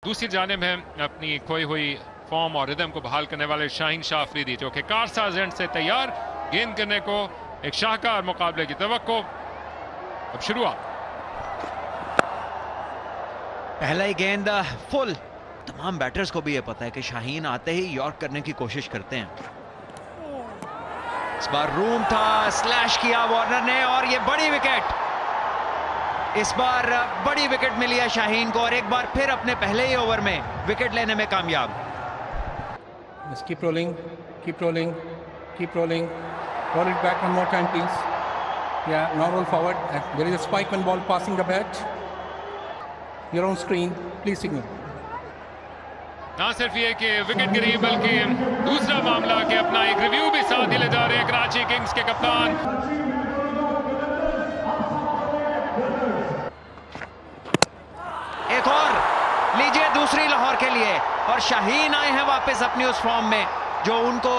दूसरी जानिब है अपनी खोई हुई फॉर्म और रिदम को बहाल करने वाले शाहीन शाह अफरीदी, जो कि कारसाज एंड से तैयार गेंद करने को एक शाहकार मुकाबले की तवक्को। अब शुरुआत। पहला ही गेंद फुल। तमाम बैटर्स को भी ये पता है कि शाहीन आते ही यॉर्क करने की कोशिश करते हैं। इस बार रूम था, स्लैश किया वार्नर ने और ये बड़ी विकेट। इस बार बड़ी विकेट मिली है शाहीन को और एक बार फिर अपने पहले ही ओवर में विकेट लेने में कामयाब। Just keep rolling, keep rolling, keep rolling. Roll it back one more time, please. Yeah, now roll forward. There is a spike when ball passing the bat. Your own screen, please signal. ना सिर्फ ये कि wicket गिरी, बल्कि दूसरा मामला कि अपना एक रिव्यू भी साथ ही ले जा रहे हैं कराची किंग्स के कप्तान। एक और लीजिए दूसरी लाहौर के लिए, और शाहीन आए हैं वापस अपनी उस फॉर्म में जो उनको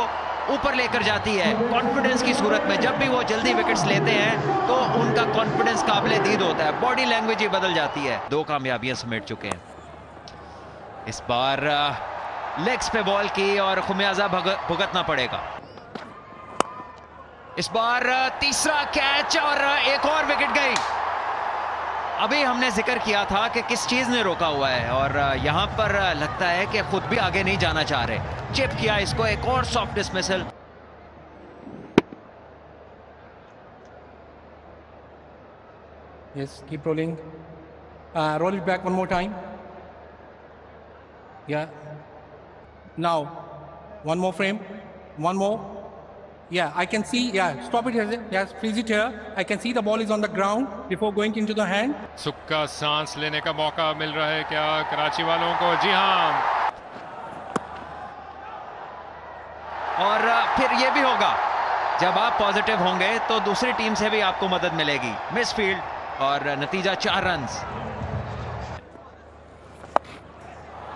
ऊपर लेकर जाती है। कॉन्फिडेंस की सूरत में जब भी वो जल्दी विकेट्स लेते हैं तो उनका कॉन्फिडेंस काबिले दीद होता है, बॉडी लैंग्वेज ही बदल जाती है। 2 कामयाबियां समेट चुके हैं। इस बार लेग्स पे बॉल की और खुमियाजा भुगतना पड़ेगा। इस बार तीसरा कैच और एक और विकेट गई। अभी हमने जिक्र किया था कि किस चीज ने रोका हुआ है और यहां पर लगता है कि खुद भी आगे नहीं जाना चाह रहे। चिप किया इसको, एक और soft dismissal. Yes, keep rolling. Roll it back one more time. Yeah. Now, one more frame. One more. Yeah, I can see. Yeah, stop it here. Yes, freeze it here. I can see the ball is on the ground before going into the hand. सुक्का सांस लेने का मौका मिल रहा है क्या कराची वालों को? जी हाँ। और फिर ये भी होगा, जब आप पॉजिटिव होंगे तो दूसरी टीम से भी आपको मदद मिलेगी। मिस फील्ड और नतीजा 4 रन्स।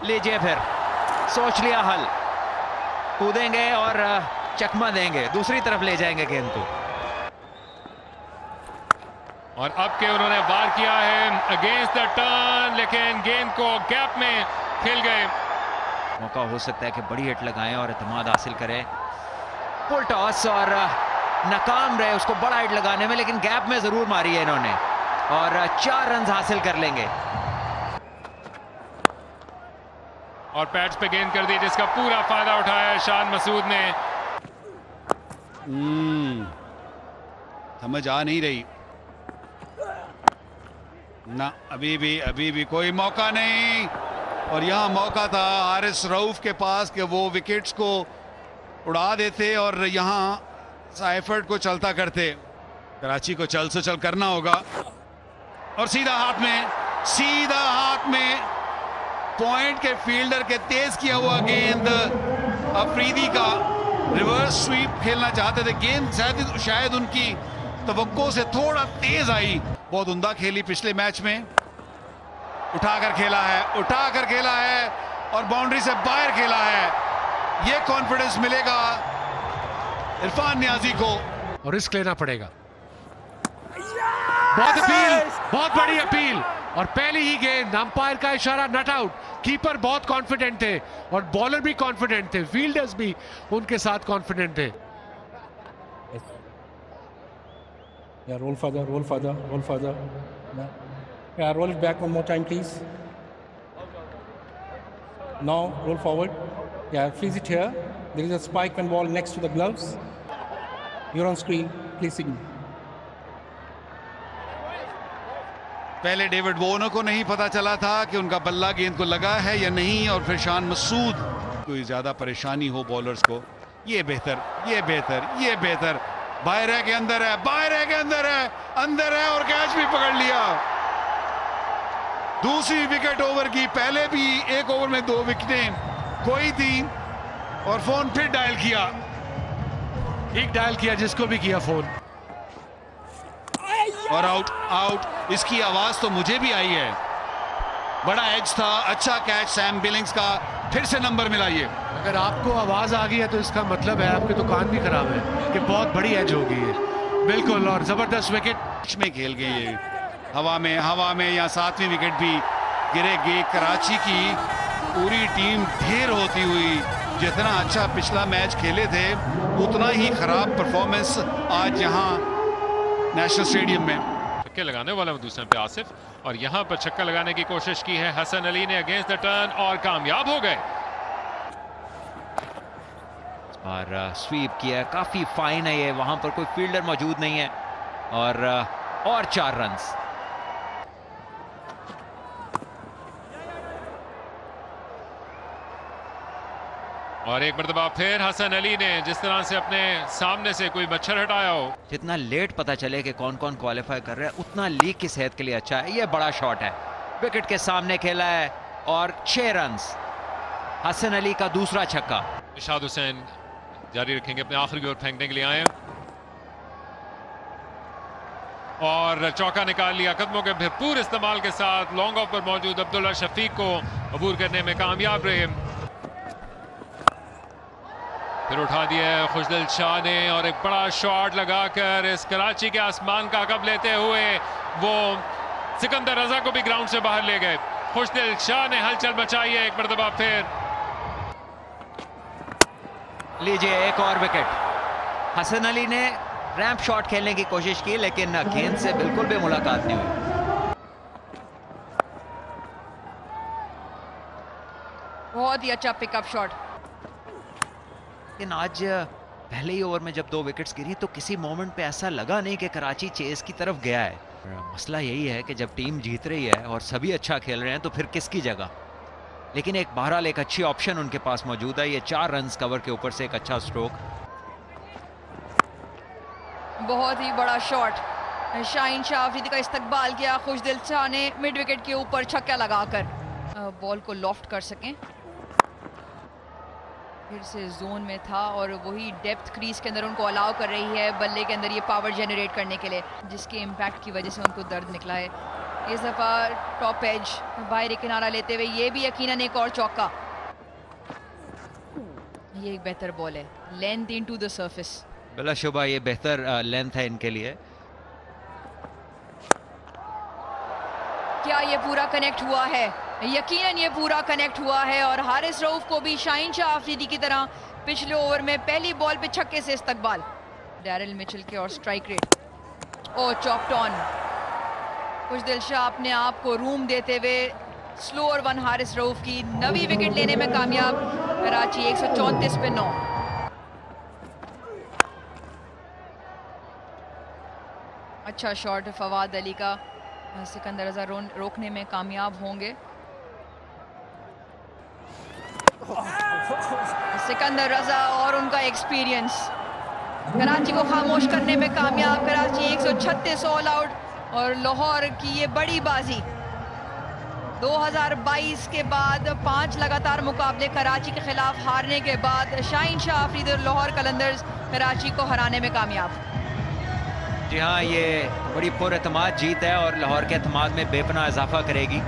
लीजिए फिर, सोच लिया हल, कूदेंगे और चकमा देंगे, दूसरी तरफ ले जाएंगे गेंद को। और अब के उन्होंने वार किया है अगेंस्ट द टर्न, लेकिन गेंद को गैप में खेल गए। मौका हो सकता है कि बड़ी हिट लगाएं और इत्मीनान हासिल करें। फुल टॉस और नाकाम रहे उसको बड़ा हिट लगाने में, लेकिन गैप में जरूर मारी है इन्होंने और 4 रन हासिल कर लेंगे। और पैड्स पे गेंद कर दी, जिसका पूरा फायदा उठाया शान मसूद ने। समझ आ नहीं रही ना, अभी भी कोई मौका नहीं। और यहां मौका था हारिस रऊफ के पास कि वो विकेट्स को उड़ा देते और यहां साइफर्ट को चलता करते। कराची को चल से चल करना होगा और सीधा हाथ में पॉइंट के फील्डर के तेज किया हुआ गेंद। अफरीदी का रिवर्स स्वीप खेलना चाहते थे, गेंद शायद उनकी तवक्को से थोड़ा तेज आई। बहुत उम्दा खेली पिछले मैच में, उठाकर खेला है और बाउंड्री से बाहर खेला है। ये कॉन्फिडेंस मिलेगा इरफान नियाजी को और रिस्क लेना पड़ेगा। बहुत बड़ी अपील और पहली ही गेंद, अंपायर का इशारा, नॉट आउट। कीपर बहुत कॉन्फिडेंट थे और बॉलर भी कॉन्फिडेंट थे, फील्डर्स भी उनके साथ कॉन्फिडेंट थे। Yeah, roll further. Yeah, roll it back one more time, please. Now roll forward. Yeah, freeze it here. There is a spike when ball next to the gloves. You're on screen. Please signal. पहले David Warner को नहीं पता चला था कि उनका बल्ला गेंद को लगा है या नहीं, और फिर शान मसूद कोई ज्यादा परेशानी हो बॉलर्स को। ये बेहतर बाहर है कि अंदर है, अंदर है और कैच भी पकड़ लिया। दूसरी विकेट ओवर की, पहले भी एक ओवर में 2 विकेटें कोई थी और फोन फिर डायल किया, जिसको भी किया फोन और आउट। इसकी आवाज तो मुझे भी आई है, बड़ा एज था, अच्छा कैच सैम बिलिंग्स का, फिर से नंबर मिला। ये अगर आपको आवाज आ गई है तो इसका मतलब है आपके तो कान भी खराब है कि बहुत बड़ी एज होगी है। बिल्कुल, और जबरदस्त विकेट में खेल गए ये हवा में या 7वीं विकेट भी गिरेगी। कराची की पूरी टीम ढेर होती हुई जितना अच्छा पिछला मैच खेले थे उतना ही खराब परफॉर्मेंस आज यहाँ नेशनल स्टेडियम में। छक्के लगाने वाला दूसरे पे आसिफ, और यहां पर छक्का लगाने की कोशिश की है हसन अली ने अगेंस्ट द टर्न और कामयाब हो गए। और स्वीप किया, काफी फाइन है ये, वहां पर कोई फील्डर मौजूद नहीं है और 4 रन्स। और एक मरतबा फिर हसन अली ने जिस तरह से अपने सामने से कोई मच्छर हटाया हो। जितना लेट पता चले कि कौन कौन क्वालिफाई कर रहा है उतना लीग की सेहत के लिए अच्छा है। ये बड़ा शॉट है, विकेट के सामने खेला है और 6 रन्स। हसन अली का दूसरा छक्का। इरशाद हुसैन जारी रखेंगे, अपने आखिरी ओवर फेंकने के लिए आए और चौका निकाल लिया। कदमों के भरपूर इस्तेमाल के साथ लॉन्ग ऑफ पर मौजूद अब्दुल्ला शफीक को अबूर करने में कामयाब रहे। फिर उठा दिया खुशदिल शाह ने और एक बड़ा शॉट लगाकर इस कराची के आसमान का कब लेते हुए वो सिकंदर रजा को भी ग्राउंड से बाहर ले गए। खुशदिल शाह ने हलचल मचाई है एक मरतबा फिर। लीजिए एक और विकेट। हसन अली ने रैंप शॉट खेलने की कोशिश की लेकिन गेंद से बिल्कुल भी मुलाकात नहीं हुई। बहुत ही अच्छा पिकअप शॉट। लेकिन आज पहले ही ओवर में जब 2 विकेट्स गिरी तो किसी मोमेंट पे ऐसा लगा नहीं कि कराची चेस की तरफ गया है। मसला यही है कि जब टीम जीत रही है और सभी अच्छा खेल रहे हैं तो फिर किसकी जगह। लेकिन एक बहरहाल एक अच्छी ऑप्शन उनके पास मौजूद है। ये 4 रन्स कवर के ऊपर से एक अच्छा स्ट्रोक। बहुत ही बड़ा शॉट, शाहीन शाह अफरीदी का इस्तकबाल किया खुशदिल शाह ने मिड विकेट के ऊपर छक्का लगाकर बॉल को लॉफ्ट कर सकें। फिर से जोन में था और वही डेप्थ क्रीज के अंदर उनको अलाउ कर रही है बल्ले के अंदर ये पावर जनरेट करने के लिए, जिसके इम्पैक्ट की वजह से उनको दर्द निकला है। इस दफा टॉप एज बाहर किनारा लेते हुए ये भी यकीनन एक और चौका। ये एक बेहतर बॉल है, लेंथ इनटू द सरफेस। बिला शुबा ये बेहतर लेंथ है इनके लिए। क्या ये पूरा कनेक्ट हुआ है? यकीनन ये पूरा कनेक्ट हुआ है और हारिस रऊफ को भी शाहीन शाह अफरीदी की तरह पिछले ओवर में पहली बॉल पे छक्के से इस्तकबाल। डैरिल मिचेल के और स्ट्राइक रेट और चॉप्ड ऑन। खुशदिल शाह अपने आप को रूम देते हुए स्लोअर 1 हारिस रऊफ की 9वीं विकेट लेने में कामयाब। कराची 134 पे 9। अच्छा शॉट फवाद अली का, सिकंदर रजा रोकने में कामयाब होंगे। सिकंदर रजा और उनका एक्सपीरियंस कराची को खामोश करने में कामयाब। कराची 136 ऑल आउट और लाहौर की ये बड़ी बाजी 2022 के बाद 5 लगातार मुकाबले कराची के खिलाफ हारने के बाद शाहीन शाह अफरीदी और लाहौर कलंदर्स कराची को हराने में कामयाब। जी हाँ, ये बड़ी पुरएतमाद जीत है और लाहौर के एतमाद में बेपनाह इजाफा करेगी।